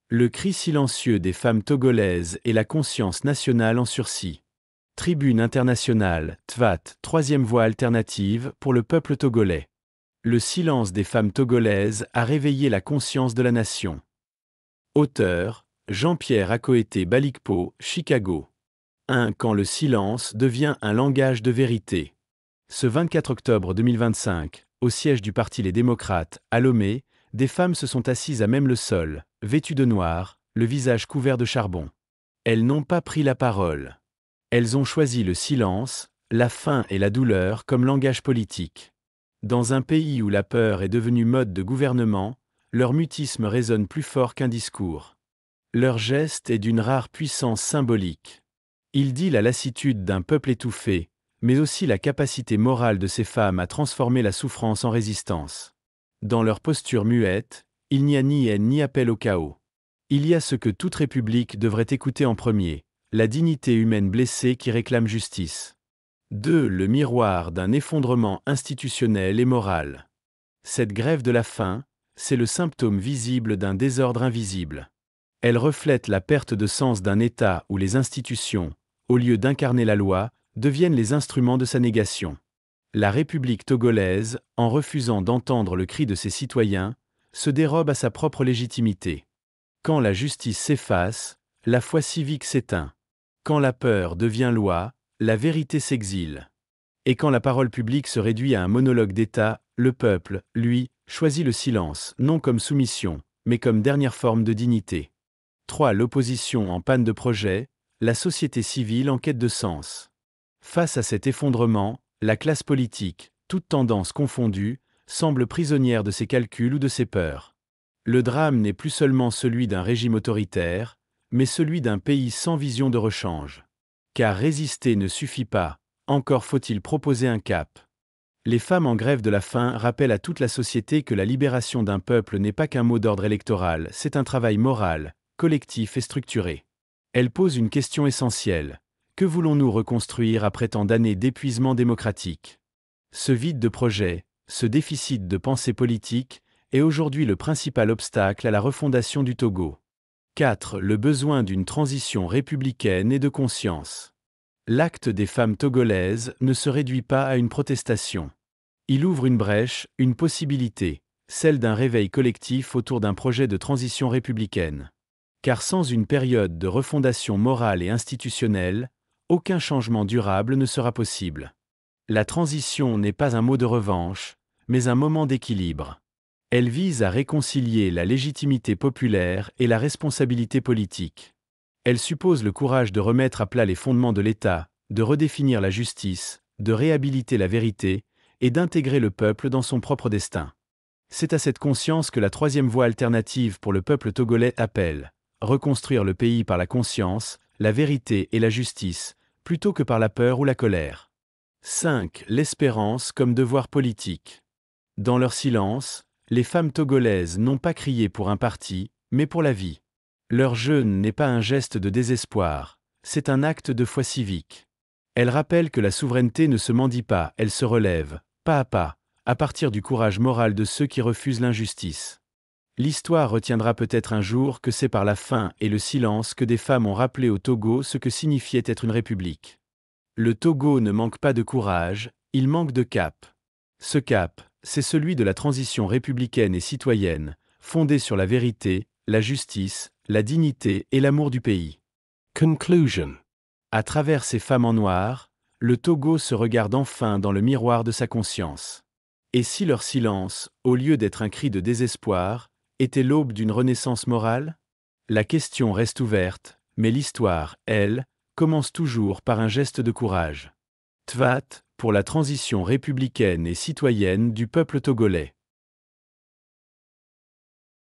Le cri silencieux des femmes togolaises et la conscience nationale en sursis. Tribune internationale, TVAT, troisième voie alternative pour le peuple togolais. Le silence des femmes togolaises a réveillé la conscience de la nation. Auteur, Jean-Pierre Akoete Balikpo, Chicago. 1. Quand le silence devient un langage de vérité. Ce 24 octobre 2025, au siège du Parti Les Démocrates, à Lomé, des femmes se sont assises à même le sol, vêtues de noir, le visage couvert de charbon. Elles n'ont pas pris la parole. Elles ont choisi le silence, la faim et la douleur comme langage politique. Dans un pays où la peur est devenue mode de gouvernement, leur mutisme résonne plus fort qu'un discours. Leur geste est d'une rare puissance symbolique. Il dit la lassitude d'un peuple étouffé, mais aussi la capacité morale de ces femmes à transformer la souffrance en résistance. Dans leur posture muette, il n'y a ni haine ni appel au chaos. Il y a ce que toute république devrait écouter en premier, la dignité humaine blessée qui réclame justice. 2. Le miroir d'un effondrement institutionnel et moral. Cette grève de la faim, c'est le symptôme visible d'un désordre invisible. Elle reflète la perte de sens d'un État où les institutions, au lieu d'incarner la loi, deviennent les instruments de sa négation. La République togolaise, en refusant d'entendre le cri de ses citoyens, se dérobe à sa propre légitimité. Quand la justice s'efface, la foi civique s'éteint. Quand la peur devient loi, la vérité s'exile. Et quand la parole publique se réduit à un monologue d'État, le peuple, lui, choisit le silence, non comme soumission, mais comme dernière forme de dignité. 3. L'opposition en panne de projet, la société civile en quête de sens. Face à cet effondrement, la classe politique, toutes tendances confondues, semble prisonnière de ses calculs ou de ses peurs. Le drame n'est plus seulement celui d'un régime autoritaire, mais celui d'un pays sans vision de rechange. Car résister ne suffit pas, encore faut-il proposer un cap. Les femmes en grève de la faim rappellent à toute la société que la libération d'un peuple n'est pas qu'un mot d'ordre électoral, c'est un travail moral, collectif et structuré. Elles posent une question essentielle. Que voulons-nous reconstruire après tant d'années d'épuisement démocratique? Ce vide de projet, ce déficit de pensée politique, est aujourd'hui le principal obstacle à la refondation du Togo. 4. Le besoin d'une transition républicaine et de conscience. L'acte des femmes togolaises ne se réduit pas à une protestation. Il ouvre une brèche, une possibilité, celle d'un réveil collectif autour d'un projet de transition républicaine. Car sans une période de refondation morale et institutionnelle, aucun changement durable ne sera possible. La transition n'est pas un mot de revanche, mais un moment d'équilibre. Elle vise à réconcilier la légitimité populaire et la responsabilité politique. Elle suppose le courage de remettre à plat les fondements de l'État, de redéfinir la justice, de réhabiliter la vérité, et d'intégrer le peuple dans son propre destin. C'est à cette conscience que la troisième voie alternative pour le peuple togolais appelle. Reconstruire le pays par la conscience, la vérité et la justice, plutôt que par la peur ou la colère. 5. L'espérance comme devoir politique. Dans leur silence, les femmes togolaises n'ont pas crié pour un parti, mais pour la vie. Leur jeûne n'est pas un geste de désespoir, c'est un acte de foi civique. Elles rappellent que la souveraineté ne se mendie pas, elle se relève, pas, à partir du courage moral de ceux qui refusent l'injustice. L'histoire retiendra peut-être un jour que c'est par la faim et le silence que des femmes ont rappelé au Togo ce que signifiait être une république. Le Togo ne manque pas de courage, il manque de cap. Ce cap, c'est celui de la transition républicaine et citoyenne, fondée sur la vérité, la justice, la dignité et l'amour du pays. Conclusion. À travers ces femmes en noir, le Togo se regarde enfin dans le miroir de sa conscience. Et si leur silence, au lieu d'être un cri de désespoir, était l'aube d'une renaissance morale? La question reste ouverte, mais l'histoire, elle, commence toujours par un geste de courage. TVAT, pour la transition républicaine et citoyenne du peuple togolais.